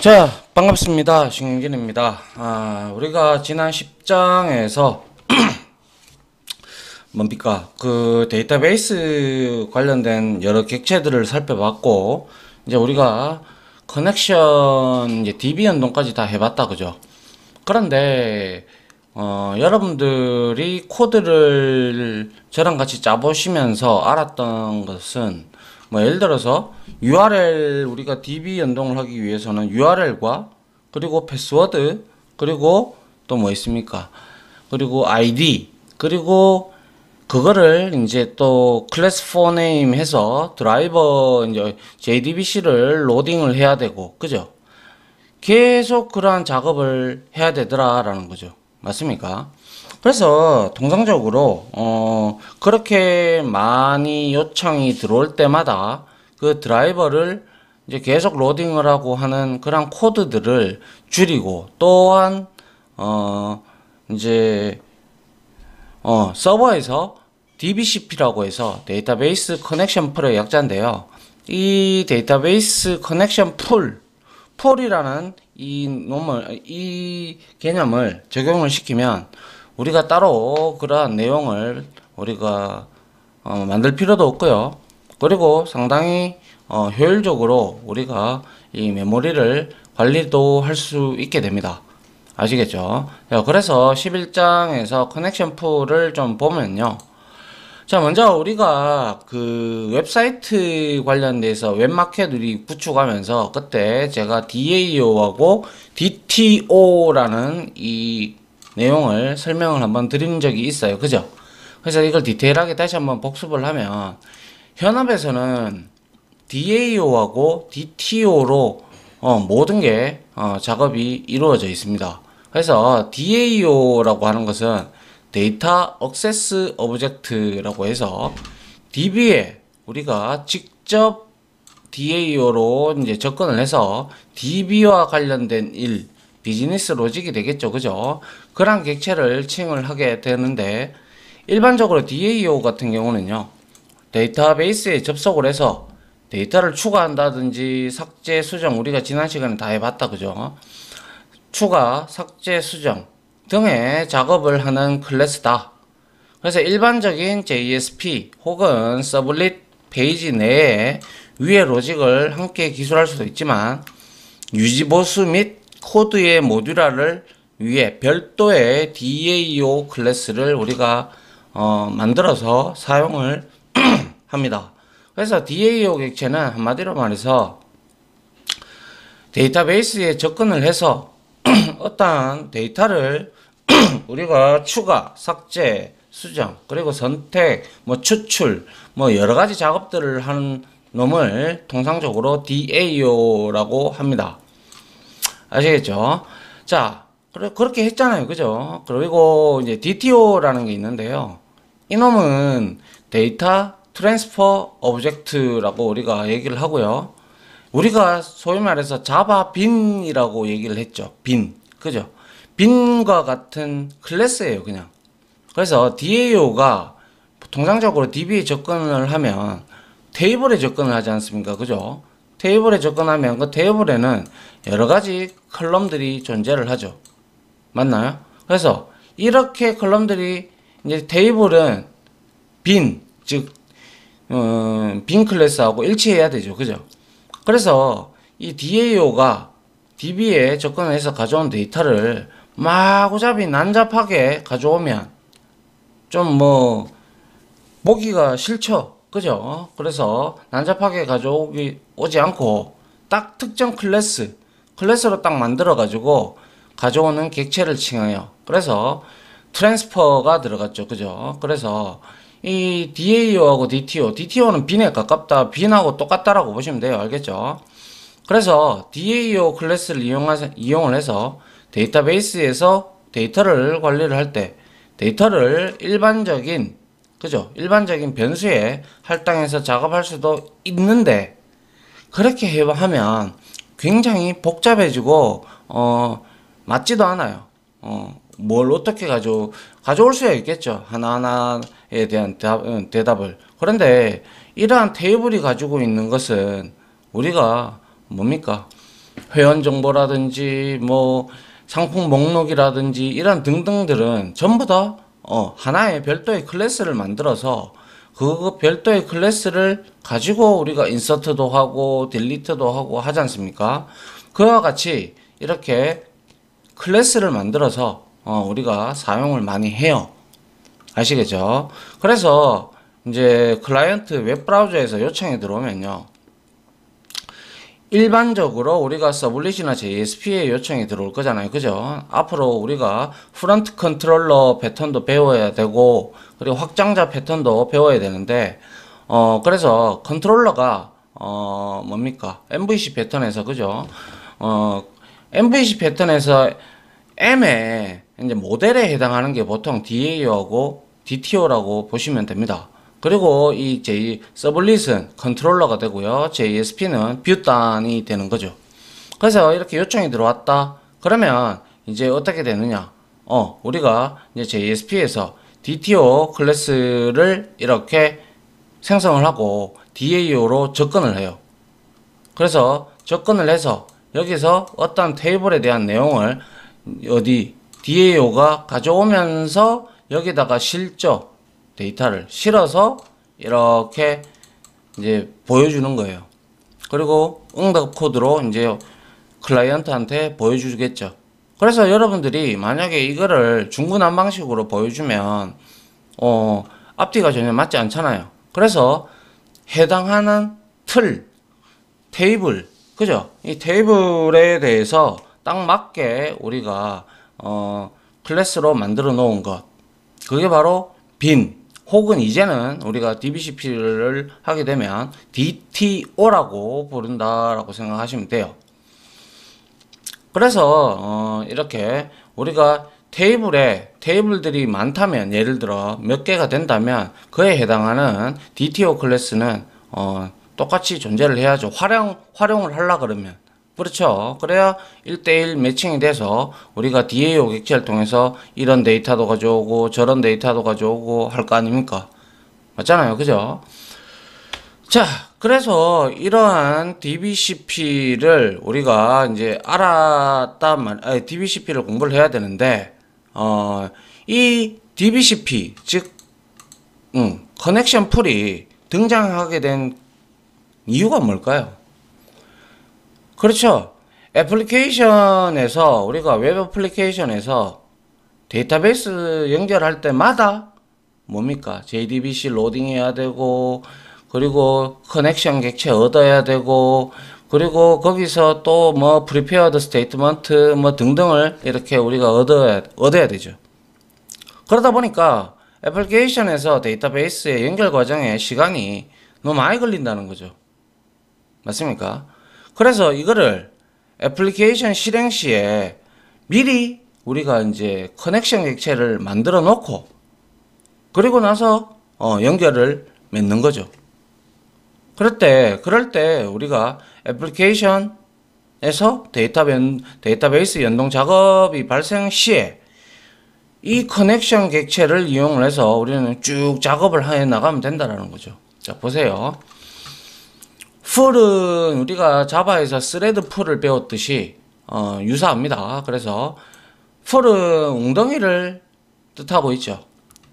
자, 반갑습니다. 신경진입니다. 우리가 지난 10장에서 뭡니까? 그 데이터베이스 관련된 여러 객체들을 살펴봤고, 이제 우리가 커넥션, 이제 DB 연동까지 다 해봤다, 그죠? 그런데, 여러분들이 코드를 저랑 같이 짜보시면서 알았던 것은, 뭐, 예를 들어서, URL, 우리가 DB 연동을 하기 위해서는 URL과, 그리고 패스워드, 그리고 또 뭐 있습니까? 그리고 ID, 그리고 그거를 이제 또 클래스 4 네임 해서 드라이버 이제 JDBC를 로딩을 해야 되고, 그죠? 계속 그러한 작업을 해야 되더라라는 거죠. 맞습니까? 그래서 통상적으로 그렇게 많이 요청이 들어올 때마다 그 드라이버를 이제 계속 로딩을 하고 하는 그런 코드들을 줄이고, 또한 이제 서버에서 DBCP라고 해서 데이터베이스 커넥션 풀의 약자인데요. 이 데이터베이스 커넥션 풀이라는 이 개념을 적용을 시키면 우리가 따로 그러한 내용을 우리가 만들 필요도 없고요. 그리고 상당히 효율적으로 우리가 이 메모리를 관리도 할 수 있게 됩니다. 아시겠죠? 자, 그래서 11장에서 커넥션 풀을 좀 보면요. 자, 먼저 우리가 그 웹사이트 관련돼서 웹마켓 우리 구축하면서 그때 제가 DAO하고 DTO라는 이 내용을 설명을 한번 드린 적이 있어요. 그죠? 그래서 이걸 디테일하게 다시 한번 복습을 하면 현업에서는 DAO하고 DTO로 모든 게 작업이 이루어져 있습니다. 그래서 DAO라고 하는 것은 데이터 액세스 오브젝트라고 해서 DB에 우리가 직접 DAO로 이제 접근을 해서 DB와 관련된 일, 비즈니스 로직이 되겠죠. 그죠? 그런 객체를 칭을 하게 되는데, 일반적으로 DAO 같은 경우는요, 데이터베이스에 접속을 해서 데이터를 추가한다든지 삭제, 수정, 우리가 지난 시간에 다 해봤다. 그죠? 추가, 삭제, 수정 등의 작업을 하는 클래스다. 그래서 일반적인 JSP 혹은 서블릿 페이지 내에 위의 로직을 함께 기술할 수도 있지만, 유지보수 및 코드의 모듈화를 위해 별도의 DAO 클래스를 우리가 만들어서 사용을 합니다. 그래서 DAO 객체는 한마디로 말해서 데이터베이스에 접근을 해서 어떠한 데이터를 우리가 추가, 삭제, 수정, 그리고 선택, 뭐 추출, 뭐 여러 가지 작업들을 하는 놈을 통상적으로 DAO라고 합니다. 아시겠죠? 자, 그렇게 했잖아요. 그죠? 그리고 이제 DTO라는 게 있는데요. 이놈은 데이터 트랜스퍼 오브젝트라고 우리가 얘기를 하고요. 우리가 소위 말해서 자바 빈이라고 얘기를 했죠. 빈. 그죠? 빈과 같은 클래스예요, 그냥. 그래서 DAO가 통상적으로 DB에 접근을 하면 테이블에 접근을 하지 않습니까? 그죠? 테이블에 접근하면 그 테이블에는 여러 가지 컬럼들이 존재를 하죠. 맞나요? 그래서 이렇게 컬럼들이 이제 테이블은 빈, 즉, 빈 클래스하고 일치해야 되죠. 그죠? 그래서 이 DAO가 DB에 접근을 해서 가져온 데이터를 마구잡이 난잡하게 가져오면 좀 뭐 보기가 싫죠. 그죠? 그래서 난잡하게 오지 않고 딱 특정 클래스로 딱 만들어 가지고 가져오는 객체를 칭해요. 그래서 트랜스퍼가 들어갔죠. 그죠? 그래서 이 DAO하고 DTO는 빈에 가깝다, 빈하고 똑같다라고 보시면 돼요. 알겠죠? 그래서 DAO 클래스를 이용을 해서 데이터베이스에서 데이터를 관리를 할 때 데이터를 일반적인, 그죠? 일반적인 변수에 할당해서 작업할 수도 있는데, 그렇게 하면 굉장히 복잡해지고 맞지도 않아요. 뭘 어떻게 가져올 수야 있겠죠. 하나하나에 대한 대답을. 그런데 이러한 테이블이 가지고 있는 것은 우리가 뭡니까? 회원 정보라든지 뭐 상품 목록이라든지 이런 등등들은 전부 다 하나의 별도의 클래스를 만들어서 그 별도의 클래스를 가지고 우리가 인서트도 하고 딜리트도 하고 하지 않습니까? 그와 같이 이렇게 클래스를 만들어서 우리가 사용을 많이 해요. 아시겠죠? 그래서 이제 클라이언트 웹브라우저에서 요청이 들어오면요. 일반적으로 우리가 서블릿이나 JSP에 요청이 들어올 거잖아요. 그죠? 앞으로 우리가 프론트 컨트롤러 패턴도 배워야 되고, 그리고 확장자 패턴도 배워야 되는데, 그래서 컨트롤러가, 뭡니까? MVC 패턴에서, 그죠? MVC 패턴에서 M의 이제 모델에 해당하는 게 보통 DAO하고 DTO라고 보시면 됩니다. 그리고 이 서블릿은 컨트롤러가 되고요. JSP는 뷰단이 되는 거죠. 그래서 이렇게 요청이 들어왔다. 그러면 이제 어떻게 되느냐? 우리가 이제 JSP에서 DTO 클래스를 이렇게 생성을 하고 DAO로 접근을 해요. 그래서 접근을 해서 여기서 어떤 테이블에 대한 내용을 DAO가 가져오면서 여기다가 실죠. 데이터를 실어서 이렇게 이제 보여주는 거예요. 그리고 응답 코드로 이제 클라이언트한테 보여주겠죠. 그래서 여러분들이 만약에 이거를 중구난방식으로 보여주면 앞뒤가 전혀 맞지 않잖아요. 그래서 해당하는 테이블, 그죠? 이 테이블에 대해서 딱 맞게 우리가 클래스로 만들어 놓은 것, 그게 바로 빈, 혹은 이제는 우리가 DBCP를 하게 되면 DTO라고 부른다라고 생각하시면 돼요. 그래서 이렇게 우리가 테이블들이 많다면, 예를 들어 몇 개가 된다면 그에 해당하는 DTO 클래스는 똑같이 존재를 해야죠. 활용을 하려 그러면. 그렇죠. 그래야 1대1 매칭이 돼서 우리가 DAO 객체를 통해서 이런 데이터도 가져오고 저런 데이터도 가져오고 할 거 아닙니까? 맞잖아요. 그죠? 자, 그래서 이러한 DBCP를 우리가 이제 DBCP를 공부를 해야 되는데, 이 DBCP, 즉, 커넥션 풀이 등장하게 된 이유가 뭘까요? 그렇죠. 애플리케이션에서, 우리가 웹 애플리케이션에서 데이터베이스 연결할 때마다 뭡니까? JDBC 로딩해야 되고, 그리고 커넥션 객체 얻어야 되고, 그리고 거기서 또 뭐 프리페어드 스테이트먼트 뭐 등등을 이렇게 우리가 얻어야 되죠. 그러다 보니까 애플리케이션에서 데이터베이스의 연결 과정에 시간이 너무 많이 걸린다는 거죠. 맞습니까? 그래서 이거를 애플리케이션 실행 시에 미리 우리가 이제 커넥션 객체를 만들어 놓고 그리고 나서 연결을 맺는 거죠. 그럴 때 우리가 애플리케이션에서 데이터베이스 연동 작업이 발생 시에 이 커넥션 객체를 이용을 해서 우리는 쭉 작업을 해 나가면 된다라는 거죠. 자, 보세요. 풀은 우리가 자바에서 스레드 풀을 배웠듯이 유사합니다. 그래서 풀은 웅덩이를 뜻하고 있죠.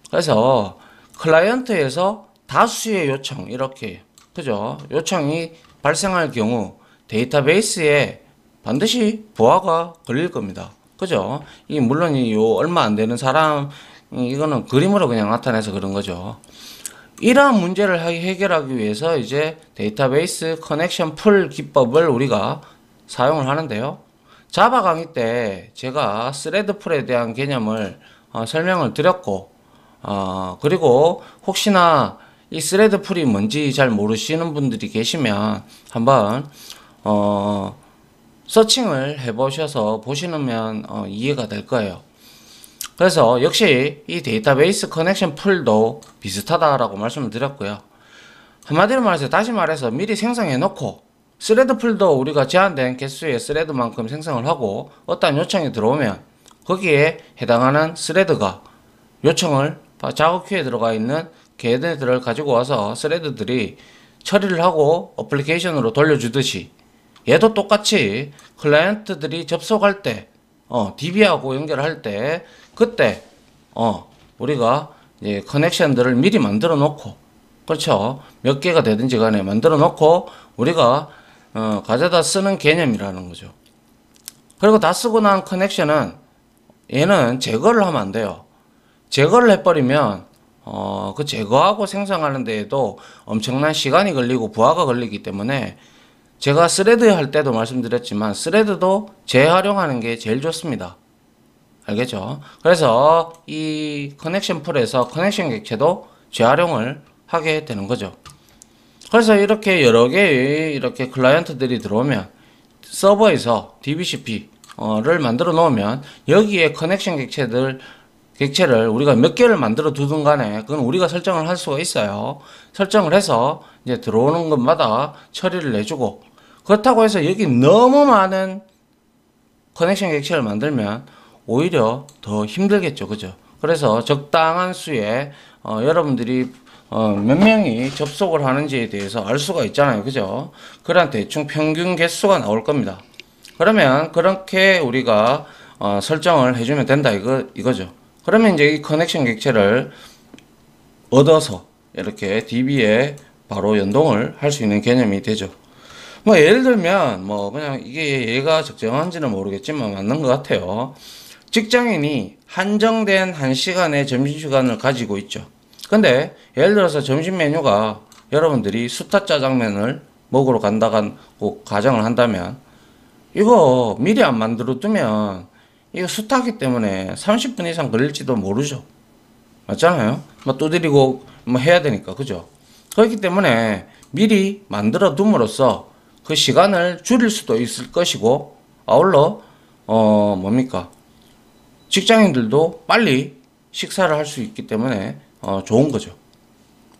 그래서 클라이언트에서 다수의 요청, 이렇게, 그죠? 요청이 발생할 경우 데이터베이스에 반드시 부하가 걸릴 겁니다. 그죠? 물론 얼마 안 되는 사람, 이거는 그림으로 그냥 나타내서 그런 거죠. 이러한 문제를 해결하기 위해서 이제 데이터베이스 커넥션 풀 기법을 우리가 사용을 하는데요. 자바 강의 때 제가 스레드 풀에 대한 개념을 설명을 드렸고, 그리고 혹시나 이 스레드 풀이 뭔지 잘 모르시는 분들이 계시면 한번 서칭을 해보셔서 보시면 이해가 될 거예요. 그래서 역시 이 데이터베이스 커넥션 풀도 비슷하다라고 말씀을 드렸고요. 한마디로 말해서, 다시 말해서 미리 생성해 놓고 스레드 풀도 우리가 제한된 개수의 스레드만큼 생성을 하고 어떤 요청이 들어오면 거기에 해당하는 스레드가 요청을 작업 큐에 들어가 있는 걔네들을 가지고 와서 스레드들이 처리를 하고 어플리케이션으로 돌려주듯이 얘도 똑같이 클라이언트들이 접속할 때, DB하고 연결할 때, 그때, 우리가 이제 커넥션들을 미리 만들어 놓고, 그렇죠. 몇 개가 되든지 간에 만들어 놓고, 우리가, 가져다 쓰는 개념이라는 거죠. 그리고 다 쓰고 난 커넥션은 얘는 제거를 하면 안 돼요. 제거를 해버리면 그 제거하고 생성하는 데에도 엄청난 시간이 걸리고 부하가 걸리기 때문에 제가 스레드 할 때도 말씀드렸지만 스레드도 재활용하는 게 제일 좋습니다. 알겠죠? 그래서 이 커넥션 풀에서 커넥션 객체도 재활용을 하게 되는 거죠. 그래서 이렇게 여러 개의 이렇게 클라이언트들이 들어오면 서버에서 DBCP를 만들어 놓으면 여기에 커넥션 객체를 우리가 몇 개를 만들어 두든 간에 그건 우리가 설정을 할 수가 있어요. 설정을 해서 이제 들어오는 것마다 처리를 해주고, 그렇다고 해서 여기 너무 많은 커넥션 객체를 만들면 오히려 더 힘들겠죠. 그죠? 그래서 적당한 수의 여러분들이 몇 명이 접속을 하는지에 대해서 알 수가 있잖아요. 그죠? 그런 대충 평균 개수가 나올 겁니다. 그러면 그렇게 우리가 설정을 해주면 된다 이거죠. 그러면 이제 이 커넥션 객체를 얻어서 이렇게 DB에 바로 연동을 할 수 있는 개념이 되죠. 뭐 예를 들면 뭐 그냥 이게 얘가 적정한지는 모르겠지만 맞는 것 같아요. 직장인이 한정된 1시간의 점심시간을 가지고 있죠. 근데 예를 들어서 점심 메뉴가 여러분들이 수타 짜장면을 먹으러 간다고 가정을 한다면 이거 미리 안 만들어 두면 이거 수타기 때문에 30분 이상 걸릴지도 모르죠. 맞잖아요. 뭐 두드리고 뭐 해야 되니까. 그죠? 그렇기 때문에 미리 만들어 둠으로써 그 시간을 줄일 수도 있을 것이고, 아울러 뭡니까? 직장인들도 빨리 식사를 할 수 있기 때문에 좋은 거죠.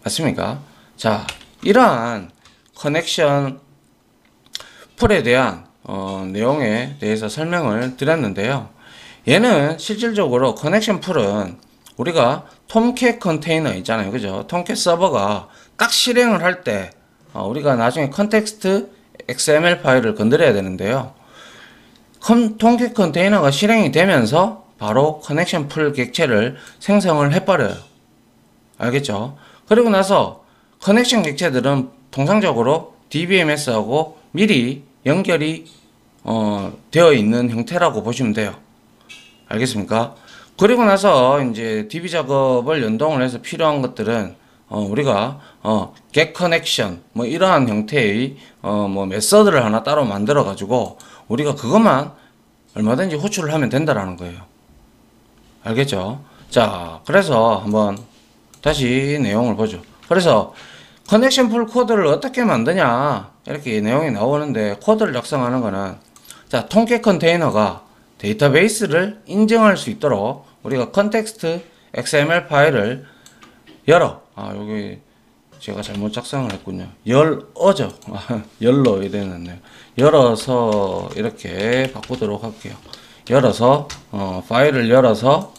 맞습니까? 자, 이러한 커넥션 풀에 대한 내용에 대해서 설명을 드렸는데요. 얘는 실질적으로 커넥션 풀은 우리가 톰캣 컨테이너 있잖아요. 그죠? 톰캣 서버가 딱 실행을 할 때 우리가 나중에 컨텍스트 XML 파일을 건드려야 되는데요. 톰캣 컨테이너가 실행이 되면서 바로 커넥션 풀 객체를 생성을 해버려요. 알겠죠? 그리고 나서 커넥션 객체들은 통상적으로 DBMS하고 미리 연결이 되어 있는 형태라고 보시면 돼요. 알겠습니까? 그리고 나서 이제 DB 작업을 연동을 해서 필요한 것들은 우리가 get connection 뭐 이러한 형태의 뭐 메서드를 하나 따로 만들어 가지고 우리가 그것만 얼마든지 호출을 하면 된다라는 거예요. 알겠죠? 자, 그래서 한번 다시 내용을 보죠. 그래서 커넥션 풀 코드를 어떻게 만드냐 이렇게 내용이 나오는데, 코드를 작성하는 거는 자, 톰캣 컨테이너가 데이터베이스를 인정할 수 있도록 우리가 컨텍스트 XML 파일을 여기 제가 잘못 작성을 했군요. 열어죠. 열로 되었네요. 열어서 이렇게 바꾸도록 할게요. 열어서 파일을 열어서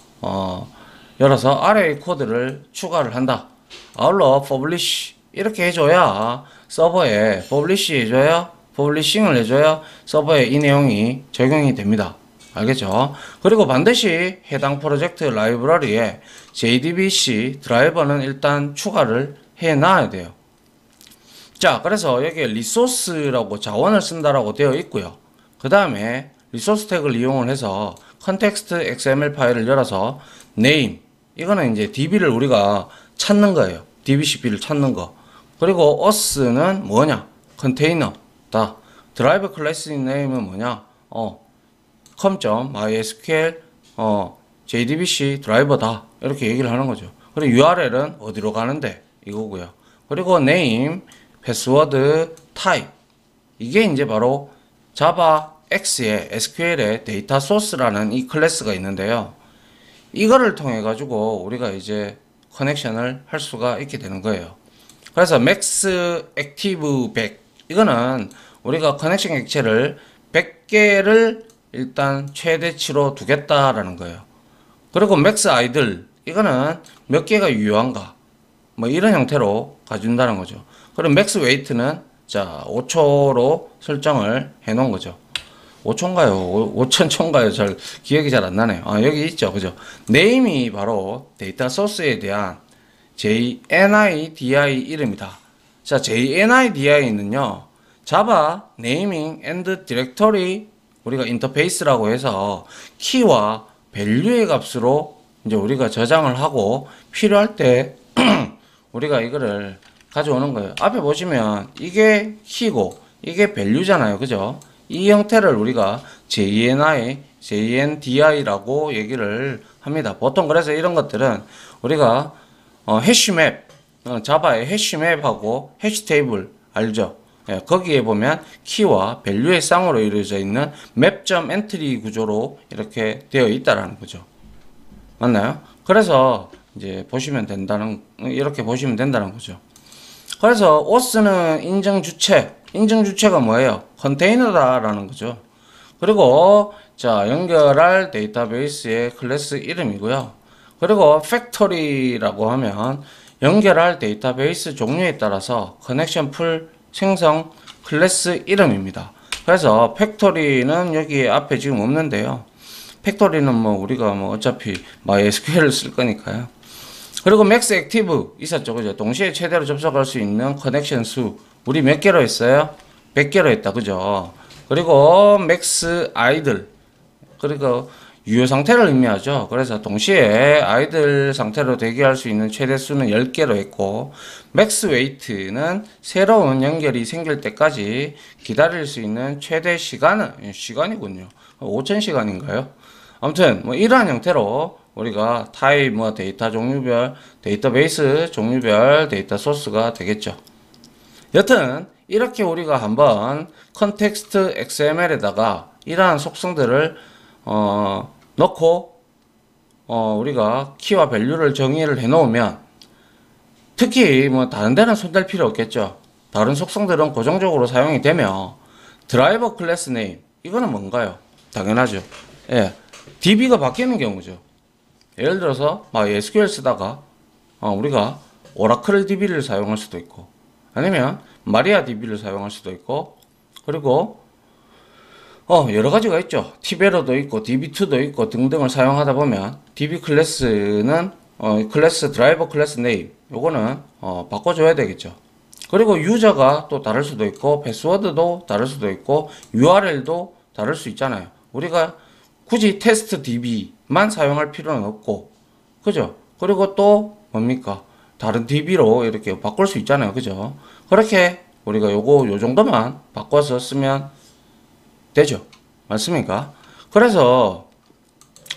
아래의 코드를 추가를 한다. 아울러 publish 이렇게 해줘야 서버에 퍼블리싱을 해줘야 서버에 이 내용이 적용이 됩니다. 알겠죠? 그리고 반드시 해당 프로젝트 라이브러리에 JDBC 드라이버는 일단 추가를 해 놔야 돼요. 자, 그래서 여기에 리소스라고 자원을 쓴다라고 되어 있고요. 그 다음에 리소스 태그를 이용을 해서 컨텍스트 XML 파일을 열어서 name, 이거는 이제 DB를 우리가 찾는 거예요. DBCP를 찾는 거. 그리고 us는 뭐냐? 컨테이너다. 드라이버 클래스 네임은 뭐냐? com.mysql JDBC 드라이버다. 이렇게 얘기를 하는 거죠. 그리고 URL은 어디로 가는데 이거고요. 그리고 name, 패스워드, type, 이게 이제 바로 자바 X의 SQL의 데이터 소스라는 이 클래스가 있는데요. 이거를 통해 가지고 우리가 이제 커넥션을 할 수가 있게 되는 거예요. 그래서 max active 100, 이거는 우리가 커넥션 객체를 100개를 일단 최대치로 두겠다라는 거예요. 그리고 max idle, 이거는 몇 개가 유효한가 뭐 이런 형태로 가준다는 거죠. 그리고 max weight는 자, 5초로 설정을 해 놓은 거죠. 5초인가요? 5,000초인가요? 잘 기억이 잘 안 나네요. 아, 여기 있죠. 그죠? 네임이 바로 데이터 소스에 대한 JNIDI 이름이다. 자, JNIDI는요, 자바 네이밍 앤드 디렉터리 우리가 인터페이스라고 해서 키와 밸류의 값으로 이제 우리가 저장을 하고 필요할 때 우리가 이거를 가져오는 거예요. 앞에 보시면 이게 키고 이게 밸류잖아요. 그죠? 이 형태를 우리가 JNDI라고 얘기를 합니다. 보통 그래서 이런 것들은 우리가 해시맵, 자바의 해시맵하고 해시테이블 알죠? 예, 거기에 보면 키와 밸류의 쌍으로 이루어져 있는 맵점 엔트리 구조로 이렇게 되어 있다라는 거죠. 맞나요? 그래서 이제 보시면 된다는, 이렇게 보시면 된다는 거죠. 그래서 OS는 인증 주체가 뭐예요? 컨테이너다라는 거죠. 그리고 자, 연결할 데이터베이스의 클래스 이름이고요. 그리고 팩토리라고 하면 연결할 데이터베이스 종류에 따라서 커넥션 풀 생성 클래스 이름입니다. 그래서 팩토리는 여기 앞에 지금 없는데요. 팩토리는 뭐 우리가 뭐 어차피 MySQL을 쓸 거니까요. 그리고 맥스 액티브 있었죠. 그죠? 동시에 최대로 접속할 수 있는 커넥션 수. 우리 몇 개로 했어요? 100개로 했다. 그죠? 그리고 맥스 아이들. 그리고 유효 상태를 의미하죠. 그래서 동시에 아이들 상태로 대기할 수 있는 최대 수는 10개로 했고, 맥스 웨이트는 새로운 연결이 생길 때까지 기다릴 수 있는 최대 시간이군요. 5000시간인가요? 아무튼 뭐 이러한 형태로 우리가 타입 뭐 데이터 종류별, 데이터베이스 종류별 데이터 소스가 되겠죠. 여튼 이렇게 우리가 한번 컨텍스트 XML에다가 이러한 속성들을 넣고 우리가 키와 밸류를 정의를 해 놓으면, 특히 뭐 다른 데는 손댈 필요 없겠죠. 다른 속성들은 고정적으로 사용이 되며, 드라이버 클래스 네임 이거는 뭔가요? 당연하죠. 예, DB가 바뀌는 경우죠. 예를 들어서 MySQL 쓰다가 우리가 오라클 DB를 사용할 수도 있고, 아니면 마리아 DB를 사용할 수도 있고, 그리고 여러 가지가 있죠. 티베로도 있고 DB2도 있고 등등을 사용하다 보면 DB 클래스는 클래스 드라이버 클래스 네임 요거는 바꿔줘야 되겠죠. 그리고 유저가 또 다를 수도 있고 패스워드도 다를 수도 있고 URL도 다를 수 있잖아요. 우리가 굳이 테스트 DB만 사용할 필요는 없고, 그죠? 그리고 또 뭡니까? 다른 DB로 이렇게 바꿀 수 있잖아요. 그죠? 그렇게 우리가 요 정도만 바꿔서 쓰면 되죠. 맞습니까? 그래서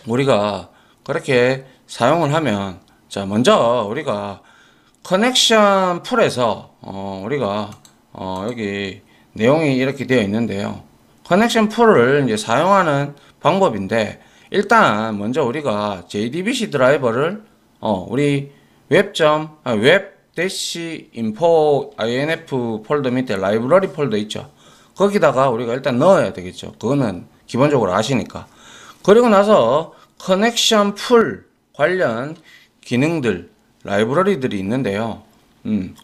우리가 그렇게 사용을 하면, 자, 먼저 우리가 커넥션 풀에서 우리가 여기 내용이 이렇게 되어 있는데요. 커넥션 풀을 이제 사용하는 방법인데, 일단 먼저 우리가 JDBC 드라이버를 우리 웹 info inf 폴더 밑에 라이브러리 폴더 있죠. 거기다가 우리가 일단 넣어야 되겠죠. 그거는 기본적으로 아시니까. 그리고 나서 커넥션 풀 관련 기능들, 라이브러리들이 있는데요.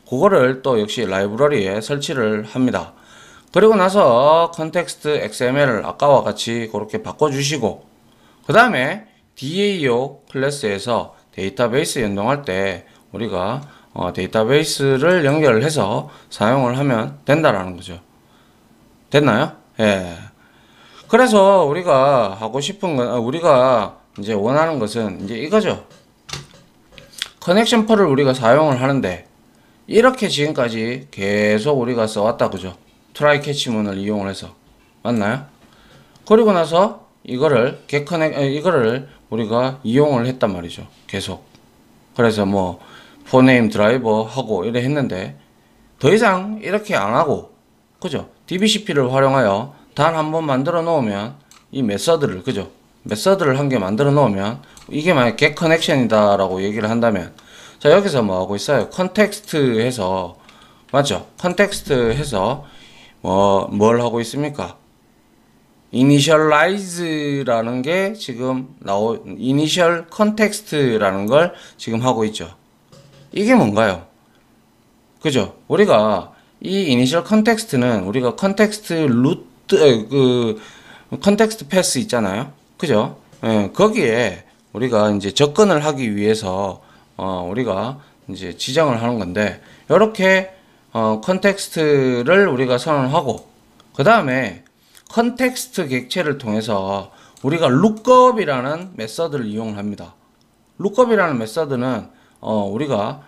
그거를 또 역시 라이브러리에 설치를 합니다. 그리고 나서 컨텍스트 XML을 아까와 같이 그렇게 바꿔주시고, 그 다음에 DAO 클래스에서 데이터베이스 연동할 때 우리가 데이터베이스를 연결을 해서 사용을 하면 된다라는 거죠. 됐나요? 예. 그래서 우리가 하고 싶은 건, 우리가 이제 원하는 것은 이제 이거죠. 커넥션 풀을 우리가 사용을 하는데, 이렇게 지금까지 계속 우리가 써왔다. 그죠? 트라이 캐치문을 이용을 해서. 맞나요? 그리고 나서 이거를 이거를 우리가 이용을 했단 말이죠. 계속. 그래서 뭐 포네임 드라이버 하고 이래 했는데, 더 이상 이렇게 안 하고, 그죠? DBCP를 활용하여 단 한 번 만들어 놓으면 이 메서드를, 그죠? 메서드를 한 개 만들어 놓으면 이게 만약 get 커넥션이다 라고 얘기를 한다면, 자, 여기서 뭐 하고 있어요? 컨텍스트 해서, 맞죠? 컨텍스트 해서 뭘 하고 있습니까? initialize라는 게 지금 initial context라는 걸 지금 하고 있죠. 이게 뭔가요? 그죠? 우리가 이 이니셜 컨텍스트는 우리가 컨텍스트 컨텍스트 패스 있잖아요. 그죠? 예, 거기에 우리가 이제 접근을 하기 위해서 우리가 이제 지정을 하는 건데, 이렇게 컨텍스트를 우리가 선언하고, 그 다음에 컨텍스트 객체를 통해서 우리가 룩업이라는 메서드를 이용을 합니다. 룩업이라는 메서드는 우리가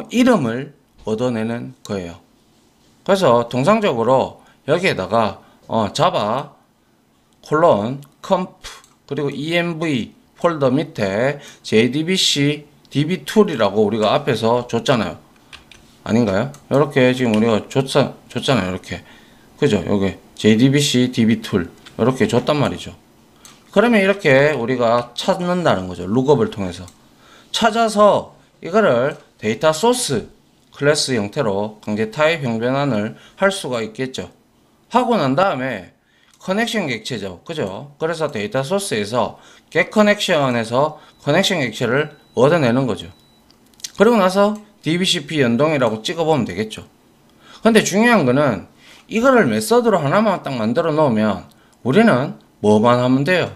이름을 얻어내는 거예요. 그래서 통상적으로 여기에다가 자바 콜론 컴프 그리고 env 폴더 밑에 jdbc dbtool이라고 우리가 앞에서 줬잖아요. 아닌가요? 이렇게 지금 우리가 줬잖아요. 이렇게. 그죠? 여기 jdbc dbtool 이렇게 줬단 말이죠. 그러면 이렇게 우리가 찾는다는 거죠. 룩업을 통해서 찾아서 이거를 데이터 소스 클래스 형태로 강제 타입 형변환을 할 수가 있겠죠. 하고 난 다음에 커넥션 객체죠. 그죠? 그래서 데이터 소스에서 get connection에서 커넥션 객체를 얻어내는 거죠. 그리고 나서 dbcp 연동이라고 찍어보면 되겠죠. 근데 중요한 거는 이거를 메서드로 하나만 딱 만들어 놓으면 우리는 뭐만 하면 돼요?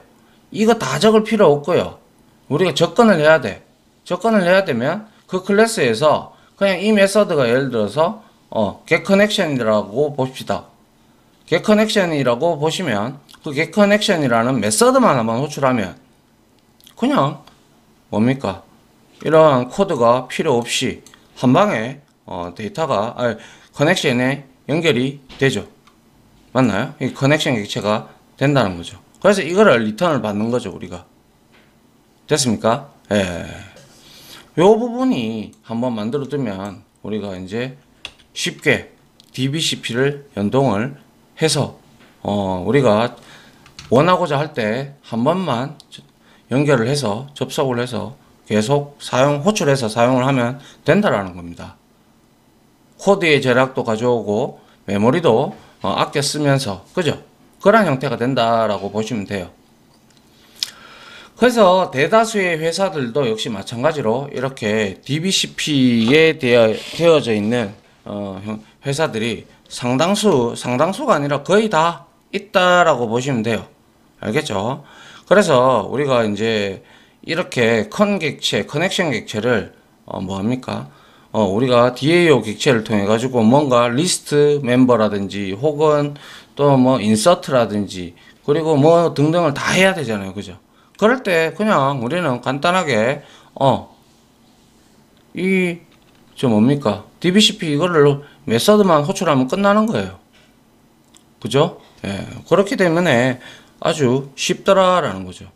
이거 다 적을 필요 없고요. 우리가 접근을 해야 돼. 접근을 해야 되면 그 클래스에서 그냥 이 메서드가 예를 들어서 get connection이라고 봅시다. get connection이라고 보시면 그 get connection이라는 메서드만 한번 호출하면 그냥 뭡니까? 이러한 코드가 필요 없이 한 방에 데이터가 커넥션에 연결이 되죠. 맞나요? 이 커넥션 객체가 된다는 거죠. 그래서 이거를 리턴을 받는 거죠, 우리가. 됐습니까? 예. 요 부분이 한번 만들어 두면 우리가 이제 쉽게 dbcp를 연동을 해서 우리가 원하고자 할 때 한 번만 연결을 해서 접속을 해서 계속 호출해서 사용을 하면 된다라는 겁니다. 코드의 절약도 가져오고 메모리도 아껴 쓰면서, 그죠? 그런 형태가 된다라고 보시면 돼요. 그래서 대다수의 회사들도 역시 마찬가지로 이렇게 dbcp에 되어져 있는 회사들이 상당수가 아니라 거의 다 있다라고 보시면 돼요. 알겠죠? 그래서 우리가 이제 이렇게 커넥션 객체를 뭐합니까? 우리가 DAO 객체를 통해 가지고 뭔가 리스트 멤버라든지 혹은 또 뭐 인서트라든지 그리고 뭐 등등을 다 해야 되잖아요. 그죠? 그럴 때 그냥 우리는 간단하게 뭡니까? dbcp 이거를 메서드만 호출하면 끝나는 거예요. 그죠? 예. 그렇기 때문에 아주 쉽더라라는 거죠.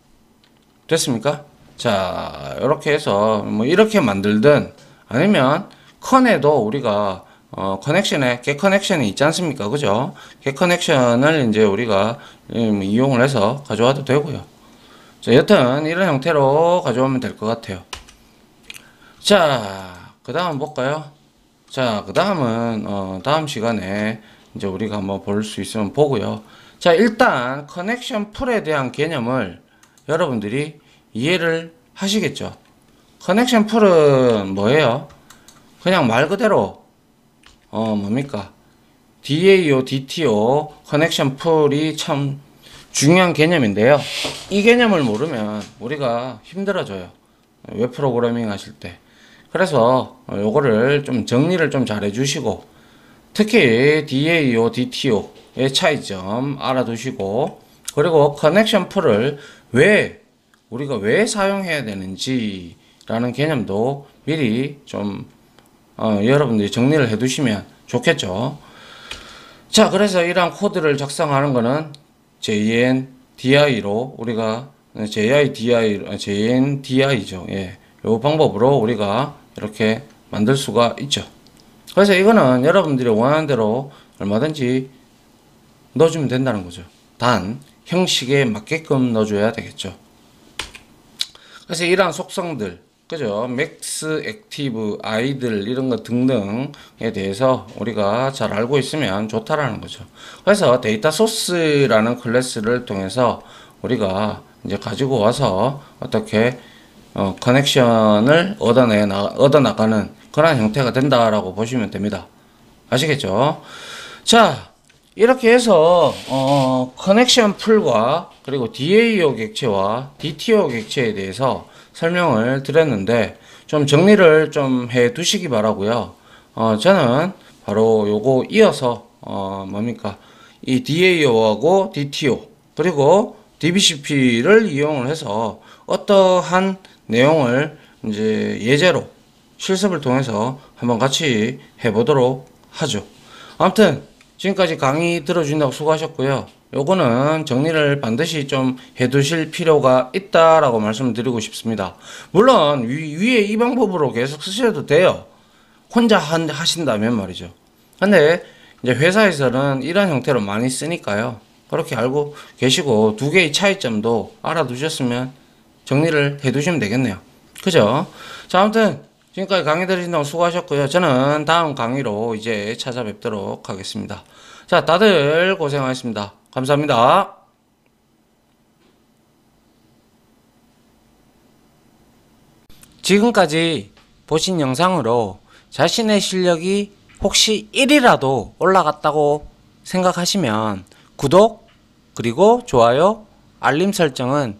됐습니까? 자, 이렇게 해서 뭐 이렇게 만들든 아니면 컨에도 우리가 커넥션에 get 커넥션이 있지 않습니까? 그죠? get 커넥션을 이제 우리가 이용을 해서 가져와도 되고요. 자, 여튼 이런 형태로 가져오면 될 것 같아요. 자, 그 다음 볼까요? 자, 그 다음은 다음 시간에 이제 우리가 한번 볼 수 있으면 보고요. 자, 일단 커넥션 풀에 대한 개념을 여러분들이 이해를 하시겠죠? 커넥션 풀은 뭐예요? 그냥 말 그대로 뭡니까? DAO, DTO 커넥션 풀이 참 중요한 개념인데요. 이 개념을 모르면 우리가 힘들어져요. 웹 프로그래밍 하실 때. 그래서 요거를 좀 정리를 좀 잘 해주시고, 특히 DAO, DTO의 차이점 알아두시고, 그리고 커넥션 풀을 우리가 왜 사용해야 되는지 라는 개념도 미리 좀 여러분들이 정리를 해 두시면 좋겠죠. 자, 그래서 이러한 코드를 작성하는 거는 JNDI로 우리가 JNDI죠. 예. 요 방법으로 우리가 이렇게 만들 수가 있죠. 그래서 이거는 여러분들이 원하는 대로 얼마든지 넣어주면 된다는 거죠. 단 형식에 맞게끔 넣어줘야 되겠죠. 그래서 이러한 속성들, 그죠? 맥스, 액티브, 아이들 이런 거 등등에 대해서 우리가 잘 알고 있으면 좋다라는 거죠. 그래서 데이터 소스라는 클래스를 통해서 우리가 이제 가지고 와서 어떻게 커넥션을 얻어나가는 그런 형태가 된다라고 보시면 됩니다. 아시겠죠? 자, 이렇게 해서 커넥션 풀과 그리고 DAO 객체와 DTO 객체에 대해서 설명을 드렸는데 좀 정리를 좀 해 두시기 바라고요. 저는 바로 요거 이어서 뭡니까? 이 DAO하고 DTO 그리고 DBCP를 이용을 해서 어떠한 내용을 이제 예제로 실습을 통해서 한번 같이 해보도록 하죠. 아무튼 지금까지 강의 들어주신다고 수고하셨고요. 요거는 정리를 반드시 좀 해두실 필요가 있다라고 말씀을 드리고 싶습니다. 물론 위에 이 방법으로 계속 쓰셔도 돼요. 혼자 하신다면 말이죠. 근데 이제 회사에서는 이런 형태로 많이 쓰니까요. 그렇게 알고 계시고 두 개의 차이점도 알아두셨으면 정리를 해두시면 되겠네요. 그죠? 자, 아무튼 지금까지 강의 들으신다고 수고하셨고요. 저는 다음 강의로 이제 찾아뵙도록 하겠습니다. 자, 다들 고생하셨습니다. 감사합니다. 지금까지 보신 영상으로 자신의 실력이 혹시 1이라도 올라갔다고 생각하시면 구독, 그리고 좋아요, 알림 설정은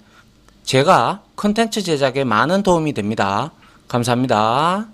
제가 컨텐츠 제작에 많은 도움이 됩니다. 감사합니다.